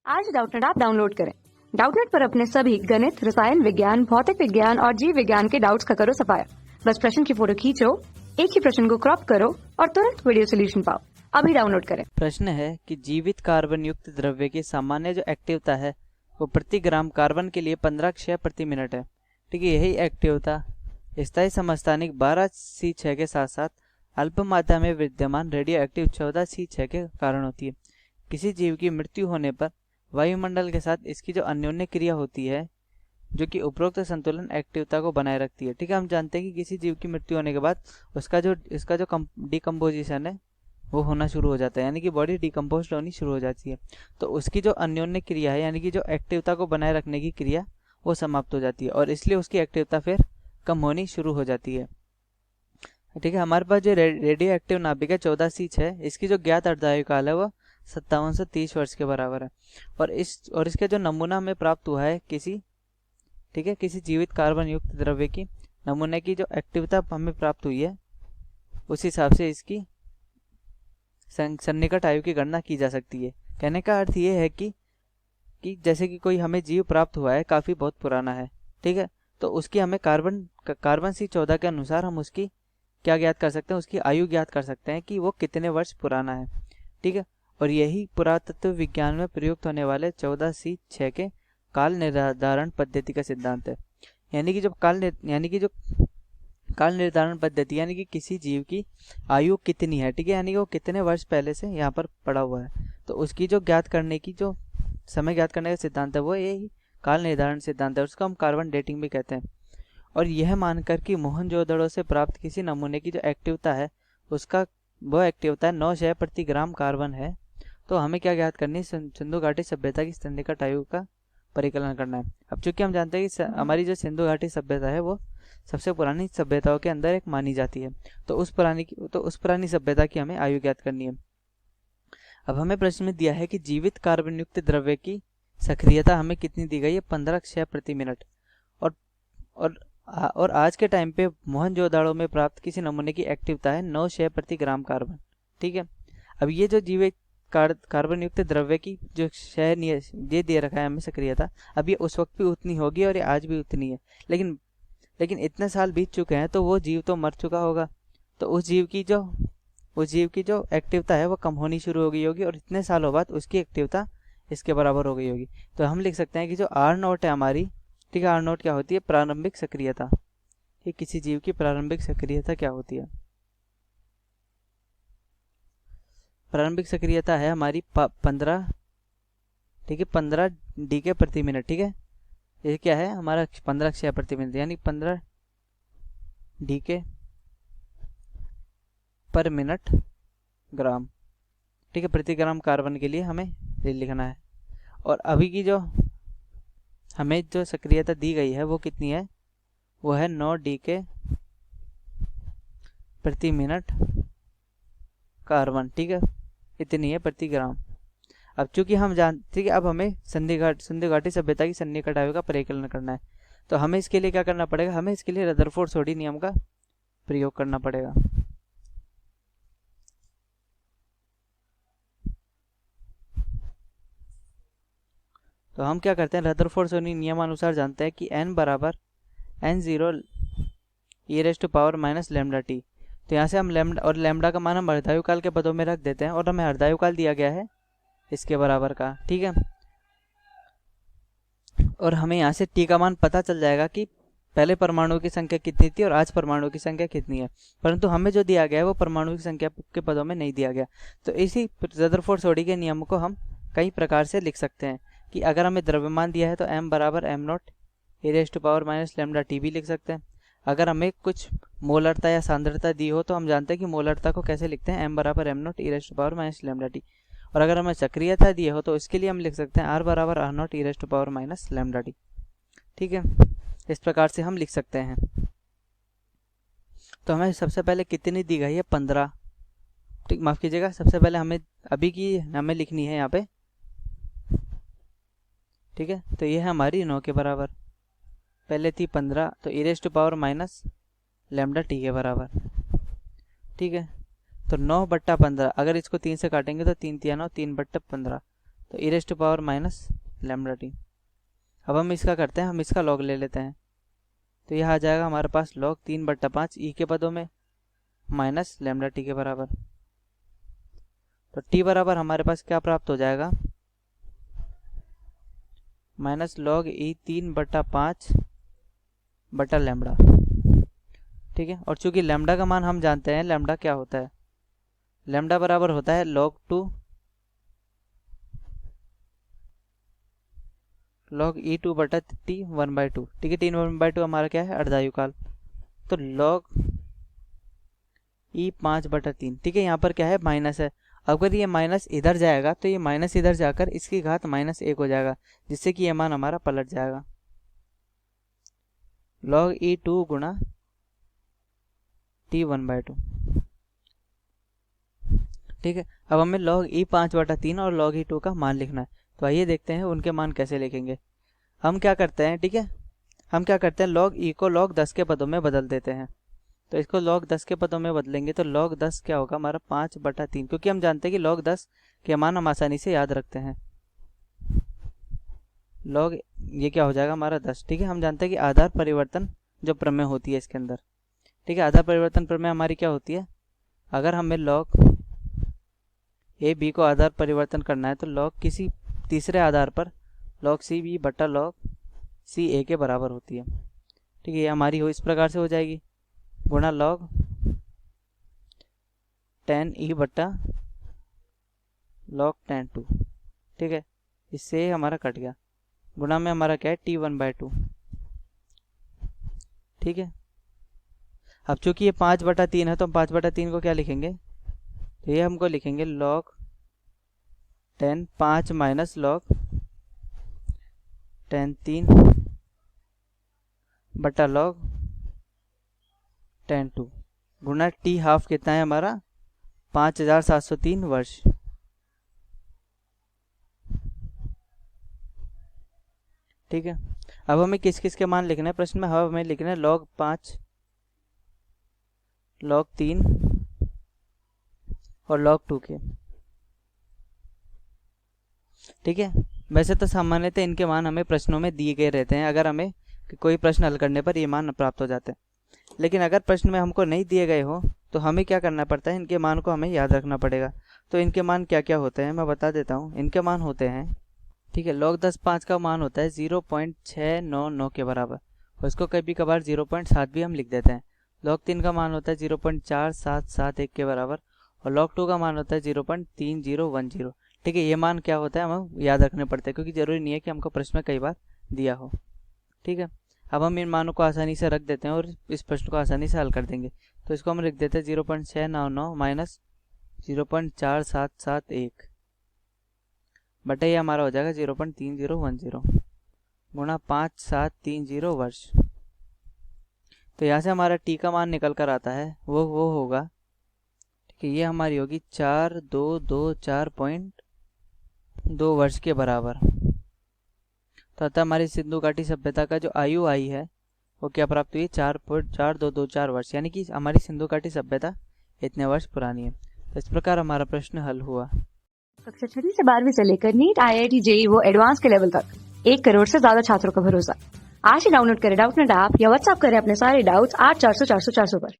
आज Doubtnut app download करें। Doubtnut पर अपने सभी गणित, रसायन विज्ञान, भौतिक विज्ञान और जीव विज्ञान के डाउट्स का करो सफाया। बस प्रश्न की फोटो खींचो, एक ही प्रश्न को क्रॉप करो और तुरंत वीडियो सोल्यूशन पाओ। अभी डाउनलोड करें। प्रश्न है कि जीवित कार्बन युक्त द्रव्य की सामान्य जो एक्टिवता है वो प्रति ग्राम कार्बन के लिए 15 क्षय प्रति मिनट है। ठीक है, यही एक्टिवता स्थायी समस्थानिक 12C6 के साथ साथ अल्प मात्रा में विद्यमान रेडियो एक्टिव 14C6 के कारण होती है। किसी जीव की मृत्यु होने पर वायुमंडल के साथ इसकी जो अन्योन्य क्रिया होती है जो कि उपरोक्त संतुलन एक्टिवता को बनाए रखती है। ठीक है, हम जानते हैं कि किसी जीव की मृत्यु होने के बाद इसका जो डिकम्पोजिशन है वो होना शुरू हो जाता है, यानी कि बॉडी डिकम्पोज होनी शुरू हो जाती है। तो उसकी जो अन्योन्य क्रिया है यानी कि जो एक्टिवता को बनाए रखने की क्रिया वो समाप्त हो जाती है और इसलिए उसकी एक्टिवता फिर कम होनी शुरू हो जाती है। ठीक है, हमारे पास जो रेडियो एक्टिव नाभिक है 14C6, इसकी जो ज्ञात अर्धायु काल है वो 57 से 30 वर्ष के बराबर है और इसका जो नमूना हमें प्राप्त हुआ है किसी जीवित कार्बन युक्त द्रव्य की नमूने की जो एक्टिवता हमें प्राप्त हुई है उस हिसाब से इसकी सन्निकट आयु की गणना की जा सकती है। कहने का अर्थ ये है कि जैसे कि कोई हमें जीव प्राप्त हुआ है काफ़ी बहुत पुराना है, ठीक है, तो उसकी हमें कार्बन C14 के अनुसार हम उसकी क्या ज्ञात कर सकते हैं, उसकी आयु ज्ञात कर सकते हैं कि वो कितने वर्ष पुराना है। ठीक है, और यही पुरातत्व विज्ञान में प्रयुक्त होने वाले 14C6 के काल निर्धारण पद्धति का सिद्धांत है। यानी कि जो काल निर्धारण पद्धति यानी कि किसी जीव की आयु कितनी है, ठीक है, यानी कि वो कितने वर्ष पहले से यहाँ पर पड़ा हुआ है, तो उसकी जो समय ज्ञात करने का सिद्धांत है वो यही काल निर्धारण सिद्धांत है। उसको हम कार्बन डेटिंग भी कहते हैं। और यह मानकर कि मोहनजोदड़ो से प्राप्त किसी नमूने की जो एक्टिवता है वो एक्टिवता है 9 क्षय प्रति ग्राम कार्बन है, तो हमें क्या ज्ञात करनी है, सिंधु घाटी सभ्यता की सन्निकट आयु का परिकलन करना है। अब चूंकि हम जानते हैं कि हमारी जो सिंधु घाटी सभ्यता है वो सबसे पुरानी सभ्यताओं के अंदर एक मानी जाती है, तो उस पुरानी सभ्यता की हमें आयु ज्ञात करनी है। अब हमें प्रश्न में दिया है कि जीवित कार्बन युक्त द्रव्य की सक्रियता हमें कितनी दी गई है, 15 क्षय प्रति मिनट। और आज के टाइम पे मोहनजोदड़ो में प्राप्त किसी नमूने की एक्टिवता है 9 क्षय प्रति ग्राम कार्बन। ठीक है, अब ये जो जीवित कार्बन युक्त द्रव्य की जो क्षय ये दे रखा है हमें सक्रियता, अब ये उस वक्त भी उतनी होगी और ये आज भी उतनी है, लेकिन इतने साल बीत चुके हैं तो वो जीव तो मर चुका होगा, तो उस जीव की जो एक्टिवता है वो कम होनी शुरू हो गई होगी और इतने सालों बाद उसकी एक्टिवता इसके बराबर हो गई होगी। तो हम लिख सकते हैं कि जो R0 है हमारी, ठीक है, R0 क्या होती है, प्रारंभिक सक्रियता। ठीक, किसी जीव की प्रारंभिक सक्रियता क्या होती है, प्रारंभिक सक्रियता है हमारी 15, ठीक है, 15 DK प्रति मिनट। ठीक है, ये क्या है हमारा 15 क्षय प्रति मिनट यानी 15 DK पर मिनट ग्राम। ठीक है, प्रति ग्राम कार्बन के लिए हमें ये लिखना है। और अभी की जो हमें जो सक्रियता दी गई है वो कितनी है, वो है 9 DK प्रति मिनट कार्बन। ठीक है, इतनी है प्रति ग्राम। अब चूंकि हम ठीक है, अब हमें सिंधु घाटी सभ्यता की सन्निकट आयु का परिकलन करना है, तो हमें इसके लिए क्या करना पड़ेगा, हमें इसके लिए रदरफोर्ड-सोडी नियम का प्रयोग करना पड़ेगा। तो हम क्या करते हैं, रदरफोर्ड-सोडी नियमानुसार जानते हैं कि n बराबर n0 e⁻ λt। तो यहाँ से हम लैम्डा का मान हम अर्धायु काल के पदों में रख देते हैं और हमें अर्धायु काल दिया गया है इसके बराबर का। ठीक है, और हमें यहाँ से t का मान पता चल जाएगा कि पहले परमाणु की संख्या कितनी थी और आज परमाणु की संख्या कितनी है, परंतु हमें जो दिया गया है वो परमाणु की संख्या के पदों में नहीं दिया गया। तो इसी रदरफोर्ड-सोडी के नियम को हम कई प्रकार से लिख सकते हैं कि अगर हमें द्रव्यमान दिया है तो m बराबर m0 e⁻ λt भी लिख सकते हैं। अगर हमें कुछ मोलरता या सांद्रता दी हो तो हम जानते हैं कि मोलरता को कैसे लिखते हैं, m बराबर m0 e⁻ λt। और अगर हमें सक्रियता दी हो तो इसके लिए हम लिख सकते हैं r बराबर r0 e⁻ λt। ठीक है, इस प्रकार से हम लिख सकते हैं। तो हमें सबसे पहले कितनी दी गई है, 15। ठीक, माफ़ कीजिएगा, सबसे पहले हमें लिखनी है यहाँ पे। ठीक है, तो ये है हमारी 9 के बराबर, पहले थी 15 तो e⁻ λt के बराबर। ठीक है, तो 9/15, अगर इसको 3 से काटेंगे तो 3 × 9 3/15, तो e raise to power minus lambda t. अब हम इसका करते हैं, हम इसका लॉग ले लेते हैं, तो यह आ जाएगा हमारे पास लॉग 3/5 ई के पदों में माइनस लैम्डा टी के बराबर। तो टी बराबर हमारे पास क्या प्राप्त हो जाएगा, माइनस लॉग ई 3/5 बटा लैम्डा। ठीक है, और चूंकि लैम्डा का मान हम जानते हैं, लैम्डा क्या होता है, लैम्डा बराबर होता है log 2 log e2 बटा t 1/2। ठीक है, t 1/2 हमारा क्या है, अर्धायुकाल। तो log e 5/3। ठीक है, यहाँ पर क्या है, माइनस है। अगर ये माइनस इधर जाएगा तो ये माइनस इधर जाकर इसकी घात -1 हो जाएगा, जिससे कि ये मान हमारा पलट जाएगा। log e2 गुणा t 1/2। ठीक है, अब हमें log e 5/3 और log e 2 का मान लिखना है। तो आइए देखते हैं उनके मान कैसे लिखेंगे। हम क्या करते हैं, ठीक है, हम क्या करते हैं, log e को log 10 के पदों में बदल देते हैं। तो इसको log 10 के पदों में बदलेंगे तो log 10 क्या होगा हमारा 5/3, क्योंकि हम जानते हैं कि log 10 के मान हम आसानी से याद रखते हैं। log ये क्या हो जाएगा हमारा 10। ठीक है, हम जानते हैं कि आधार परिवर्तन जो प्रमेय होती है इसके अंदर, ठीक है, आधार परिवर्तन प्रमेय हमारी क्या होती है, अगर हमें log ए बी को आधार परिवर्तन करना है तो log किसी तीसरे आधार पर log सी बी बटा log सी ए के बराबर होती है। ठीक है, ये हमारी इस प्रकार से हो जाएगी, गुणा log tan ई बटा log tan 2। ठीक है, इससे हमारा कट गया, गुणा में हमारा क्या है t 1/2। ठीक है, अब चूंकि ये 5/3 है तो हम 5/3 को क्या लिखेंगे, तो ये हमको लिखेंगे log tan 5 minus log tan 3 बटा log tan 2 गुणा t हाफ कितना है हमारा 5703 वर्ष। ठीक है, अब हमें किस किस के मान लिखना है प्रश्न में, हमें लिखना है log 5 log 3 और log 2 के। ठीक है, वैसे तो सामान्यतः इनके मान हमें प्रश्नों में दिए गए रहते हैं, अगर हमें कोई प्रश्न हल करने पर ये मान प्राप्त हो जाते हैं। लेकिन अगर प्रश्न में हमको नहीं दिए गए हो तो हमें क्या करना पड़ता है, इनके मान को हमें याद रखना पड़ेगा। तो इनके मान क्या क्या होते हैं मैं बता देता हूँ। इनके मान होते हैं, ठीक है, log 10 5 का मान होता है 0.699 के बराबर, और इसको कभी कभार 0.7 भी हम लिख देते हैं। log 3 का मान होता है 0.4771 के बराबर, और log 2 का मान होता है 0.3010। ठीक है, ये मान क्या होता है हमें याद रखने पड़ते हैं, क्योंकि ज़रूरी नहीं है कि हमको प्रश्न में कई बार दिया हो। ठीक है, अब हम इन मानों को आसानी से रख देते हैं और इस प्रश्न को आसानी से हल कर देंगे। तो इसको हम लिख देते हैं 0.699 माइनस 0.4771 बटा ये हमारा हो जाएगा 0.3010 गुणा 5730 वर्ष। तो यहाँ से हमारा टी का मान निकल कर आता है वो होगा, ठीक है, ये हमारी होगी 4224.2 वर्ष के बराबर। तो अतः हमारी सिंधु घाटी सभ्यता का जो आयु आई है वो क्या प्राप्त हुई, 4.4224 वर्ष, यानी कि हमारी सिंधु घाटी सभ्यता इतने वर्ष पुरानी है। तो इस प्रकार हमारा प्रश्न हल हुआ। कक्षा 6 से 12वीं से लेकर नीट, IIT, JEE वो एडवांस के लेवल तक 1 करोड़ से ज्यादा छात्रों का भरोसा। आज ही डाउनलोड करें डाउटनेट ऐप या व्हाट्सएप करें अपने सारे डाउट्स 8400 400 400 पर।